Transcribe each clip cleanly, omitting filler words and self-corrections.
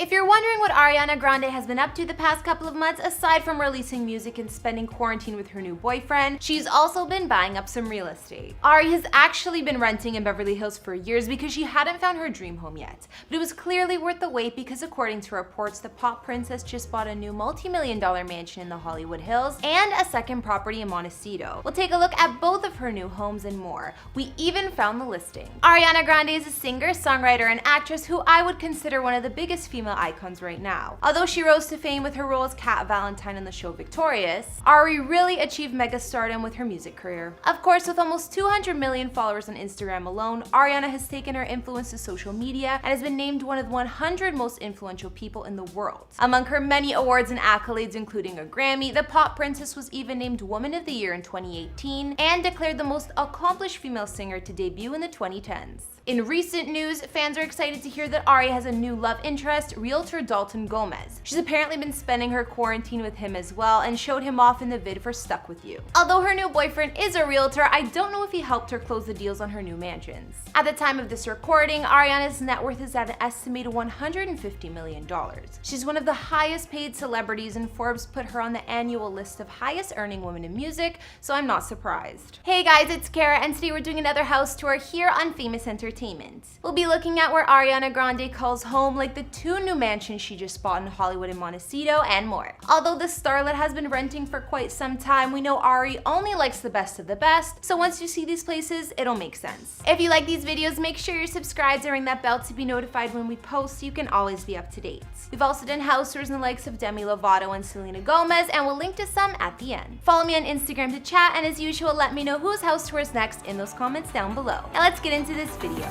If you're wondering what Ariana Grande has been up to the past couple of months, aside from releasing music and spending quarantine with her new boyfriend, she's also been buying up some real estate. Ari has actually been renting in Beverly Hills for years because she hadn't found her dream home yet. But it was clearly worth the wait because according to reports, the pop princess just bought a new multi-million-dollar mansion in the Hollywood Hills and a second property in Montecito. We'll take a look at both of her new homes and more. We even found the listing. Ariana Grande is a singer, songwriter, and actress who I would consider one of the biggest female icons right now. Although she rose to fame with her role as Kat Valentine in the show Victorious, Ari really achieved mega stardom with her music career. Of course, with almost 200 million followers on Instagram alone, Ariana has taken her influence to social media and has been named one of the 100 most influential people in the world. Among her many awards and accolades, including a Grammy, the pop princess was even named Woman of the Year in 2018 and declared the most accomplished female singer to debut in the 2010s. In recent news, fans are excited to hear that Ari has a new love interest, realtor Dalton Gomez. She's apparently been spending her quarantine with him as well and showed him off in the vid for Stuck With You. Although her new boyfriend is a realtor, I don't know if he helped her close the deals on her new mansions. At the time of this recording, Ariana's net worth is at an estimated $150 million. She's one of the highest paid celebrities, and Forbes put her on the annual list of highest earning women in music, so I'm not surprised. Hey guys, it's Kara, and today we're doing another house tour here on Famous Entertainment. We'll be looking at where Ariana Grande calls home, like the two new mansions she just bought in Hollywood and Montecito, and more. Although the starlet has been renting for quite some time, we know Ari only likes the best of the best, so once you see these places, it'll make sense. If you like these videos, make sure you're subscribed and ring that bell to be notified when we post so you can always be up to date. We've also done house tours in the likes of Demi Lovato and Selena Gomez, and we'll link to some at the end. Follow me on Instagram to chat, and as usual, let me know whose house tour is next in those comments down below. Now let's get into this video.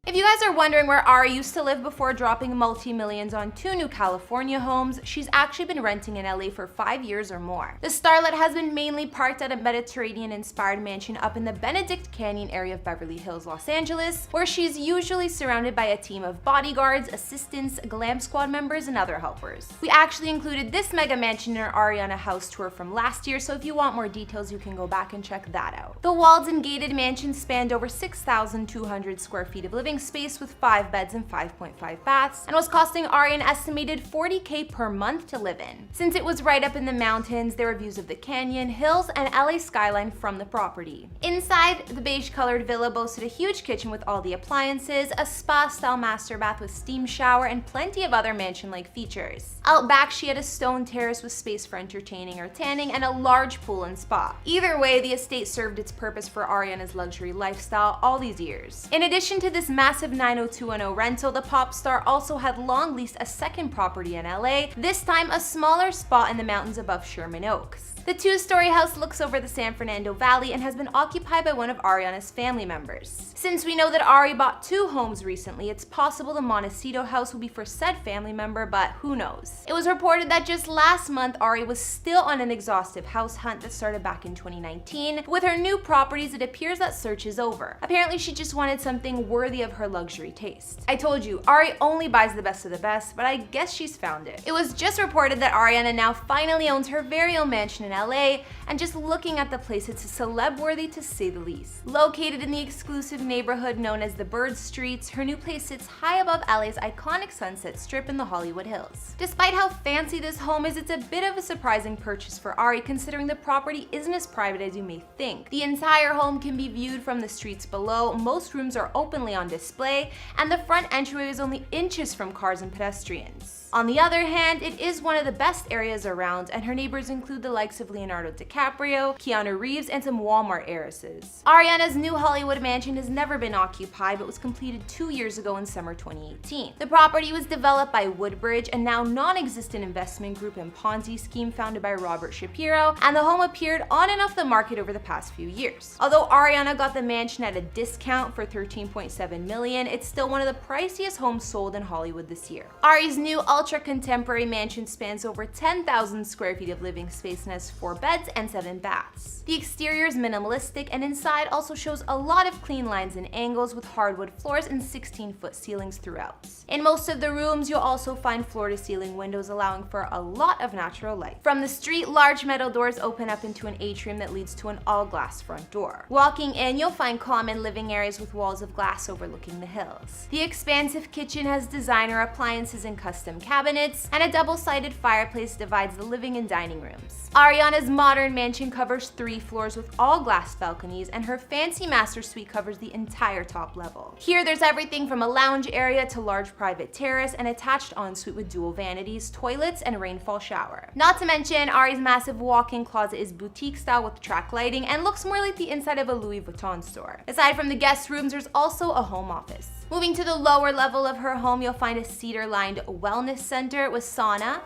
If you guys are wondering where Ari used to live before dropping multi-millions on two new California homes, she's actually been renting in LA for 5 years or more. The starlet has been mainly parked at a Mediterranean-inspired mansion up in the Benedict Canyon area of Beverly Hills, Los Angeles, where she's usually surrounded by a team of bodyguards, assistants, glam squad members, and other helpers. We actually included this mega mansion in our Ariana house tour from last year, so if you want more details, you can go back and check that out. The walled and gated mansion spanned over 6,200 square feet of living space with 5 beds and 5.5 baths, and was costing Ari an estimated $40K per month to live in. Since it was right up in the mountains, there were views of the canyon, hills, and LA skyline from the property. Inside, the beige-colored villa boasted a huge kitchen with all the appliances, a spa-style master bath with steam shower, and plenty of other mansion-like features. Out back, she had a stone terrace with space for entertaining or tanning, and a large pool and spa. Either way, the estate served its purpose for Ariana's luxury lifestyle all these years. In addition to this massive 90210 rental, the pop star also had long leased a second property in LA, this time a smaller spot in the mountains above Sherman Oaks. The two-story house looks over the San Fernando Valley and has been occupied by one of Ariana's family members. Since we know that Ari bought 2 homes recently, it's possible the Montecito house will be for said family member, but who knows. It was reported that just last month, Ari was still on an exhaustive house hunt that started back in 2019. But with her new properties, it appears that search is over. Apparently, she just wanted something worthy of her luxury taste. I told you, Ari only buys the best of the best, but I guess she's found it. It was just reported that Ariana now finally owns her very own mansion in LA, and just looking at the place, it's a celeb worthy to say the least. Located in the exclusive neighborhood known as the Bird Streets, her new place sits high above LA's iconic Sunset Strip in the Hollywood Hills. Despite how fancy this home is, it's a bit of a surprising purchase for Ari, considering the property isn't as private as you may think. The entire home can be viewed from the streets below, most rooms are openly on display, and the front entryway is only inches from cars and pedestrians. On the other hand, it is one of the best areas around, and her neighbors include the likes of Leonardo DiCaprio, Keanu Reeves, and some Walmart heiresses. Ariana's new Hollywood mansion has never been occupied, but was completed 2 years ago in summer 2018. The property was developed by Woodbridge, a now non-existent investment group and Ponzi scheme founded by Robert Shapiro, and the home appeared on and off the market over the past few years. Although Ariana got the mansion at a discount for $13.7 million, it's still one of the priciest homes sold in Hollywood this year. Ari's new ultra-contemporary mansion spans over 10,000 square feet of living space and has 4 beds and 7 baths. The exterior is minimalistic and inside also shows a lot of clean lines and angles with hardwood floors and 16-foot ceilings throughout. In most of the rooms, you'll also find floor-to-ceiling windows allowing for a lot of natural light. From the street, large metal doors open up into an atrium that leads to an all-glass front door. Walking in, you'll find common living areas with walls of glass overlooking the hills. The expansive kitchen has designer appliances and custom cabinets, and a double-sided fireplace divides the living and dining rooms. Ariana's modern mansion covers 3 floors with all-glass balconies, and her fancy master suite covers the entire top level. Here, there's everything from a lounge area to large private terrace and attached ensuite with dual vanities, toilets, and rainfall shower. Not to mention, Ari's massive walk-in closet is boutique style with track lighting and looks more like the inside of a Louis Vuitton store. Aside from the guest rooms, there's also a home office. Moving to the lower level of her home, you'll find a cedar-lined wellness center with sauna,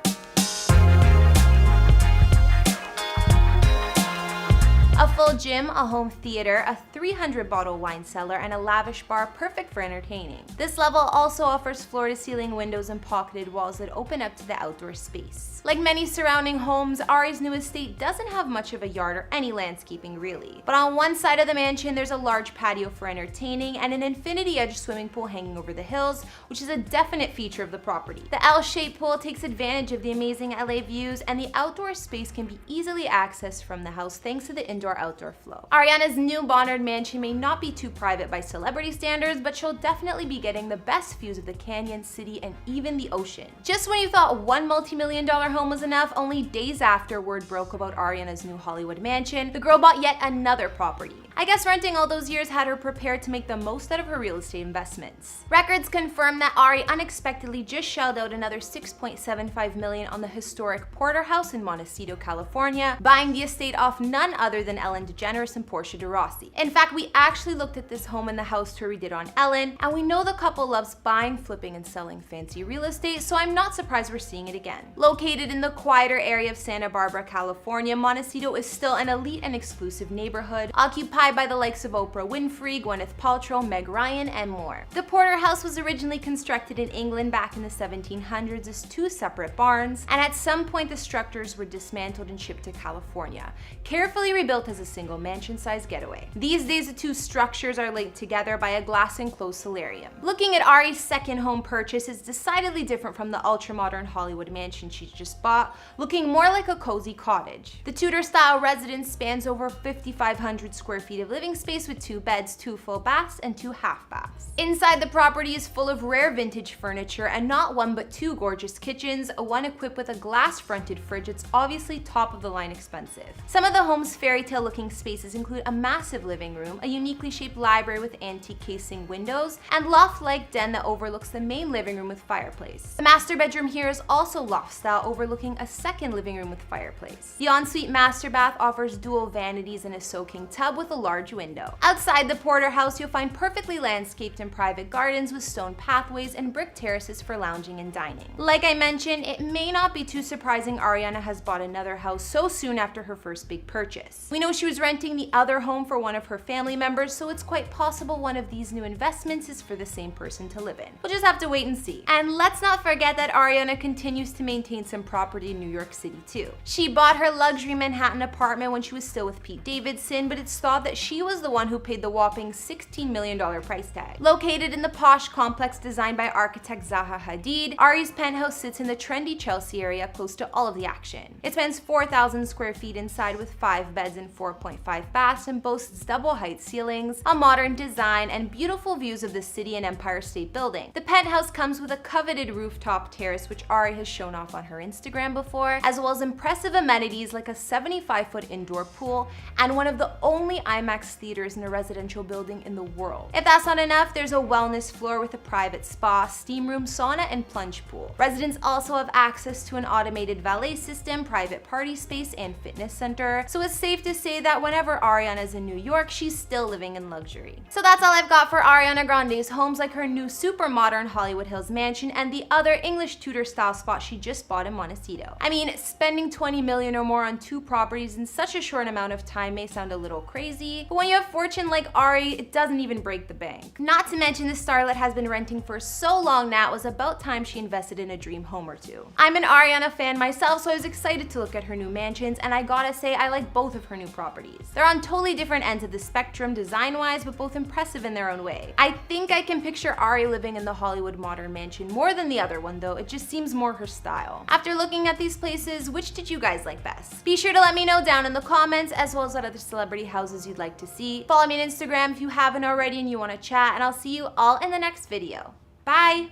a full gym, a home theater, a 300-bottle wine cellar, and a lavish bar perfect for entertaining. This level also offers floor-to-ceiling windows and pocketed walls that open up to the outdoor space. Like many surrounding homes, Ari's new estate doesn't have much of a yard or any landscaping really. But on one side of the mansion, there's a large patio for entertaining and an infinity-edge swimming pool hanging over the hills, which is a definite feature of the property. The L-shaped pool takes advantage of the amazing LA views, and the outdoor space can be easily accessed from the house thanks to the indoor-outdoor flow. Ariana's new Bonnard mansion may not be too private by celebrity standards, but she'll definitely be getting the best views of the canyon, city, and even the ocean. Just when you thought one multi-million-dollar home was enough, only days after word broke about Ariana's new Hollywood mansion, the girl bought yet another property. I guess renting all those years had her prepared to make the most out of her real estate investments. Records confirm that Ari unexpectedly just shelled out another $6.75 million on the historic Porter House in Montecito, California, buying the estate off none other than Ellen DeGeneres and Portia de Rossi. In fact, we actually looked at this home in the house tour we did on Ellen, and we know the couple loves buying, flipping, and selling fancy real estate, so I'm not surprised we're seeing it again. Located in the quieter area of Santa Barbara, California, Montecito is still an elite and exclusive neighborhood, occupied by the likes of Oprah Winfrey, Gwyneth Paltrow, Meg Ryan, and more. The Porter House was originally constructed in England back in the 1700s as 2 separate barns, and at some point the structures were dismantled and shipped to California, carefully rebuilt as a single mansion-sized getaway. These days, the 2 structures are linked together by a glass-enclosed solarium. Looking at Ari's second home purchase is decidedly different from the ultra-modern Hollywood mansion she just bought, looking more like a cozy cottage. The Tudor-style residence spans over 5,500 square feet of living space with 2 beds, 2 full baths, and 2 half baths. Inside, the property is full of rare vintage furniture and not 1 but 2 gorgeous kitchens, one equipped with a glass-fronted fridge that's obviously top-of-the-line expensive. Some of the home's fairy tale-looking spaces include a massive living room, a uniquely shaped library with antique casing windows, and loft-like den that overlooks the main living room with fireplace. The master bedroom here is also loft-style, overlooking a second living room with fireplace. The ensuite master bath offers dual vanities and a soaking tub with a large window. Outside the Porter House, you'll find perfectly landscaped and private gardens with stone pathways and brick terraces for lounging and dining. Like I mentioned, it may not be too surprising Ariana has bought another house so soon after her first big purchase. We know she was renting the other home for one of her family members, so it's quite possible one of these new investments is for the same person to live in. We'll just have to wait and see. And let's not forget that Ariana continues to maintain some property in New York City too. She bought her luxury Manhattan apartment when she was still with Pete Davidson, but it's thought that she was the one who paid the whopping $16 million price tag. Located in the posh complex designed by architect Zaha Hadid, Ari's penthouse sits in the trendy Chelsea area close to all of the action. It spans 4,000 square feet inside with 5 beds and 4.5 baths and boasts double-height ceilings, a modern design, and beautiful views of the city and Empire State Building. The penthouse comes with a coveted rooftop terrace, which Ari has shown off on her Instagram before, as well as impressive amenities like a 75-foot indoor pool and one of the only IMAX theaters in a residential building in the world. If that's not enough, there's a wellness floor with a private spa, steam room, sauna, and plunge pool. Residents also have access to an automated valet system, private party space, and fitness center, so it's safe to say that whenever Ariana's in New York, she's still living in luxury. So that's all I've got for Ariana Grande's homes, like her new super modern Hollywood Hills mansion and the other English Tudor style spot she just bought in Montecito. I mean, spending 20 million or more on 2 properties in such a short amount of time may sound a little crazy, but when you have fortune like Ari, it doesn't even break the bank. Not to mention the starlet has been renting for so long now, it was about time she invested in a dream home or two. I'm an Ariana fan myself, so I was excited to look at her new mansions, and I gotta say I like both of her new properties. They're on totally different ends of the spectrum design-wise, but both impressive in their own way. I think I can picture Ari living in the Hollywood modern mansion more than the other one though, it just seems more her style. After looking at these places, which did you guys like best? Be sure to let me know down in the comments, as well as what other celebrity houses you'd like to see. Follow me on Instagram if you haven't already and you want to chat, and I'll see you all in the next video. Bye!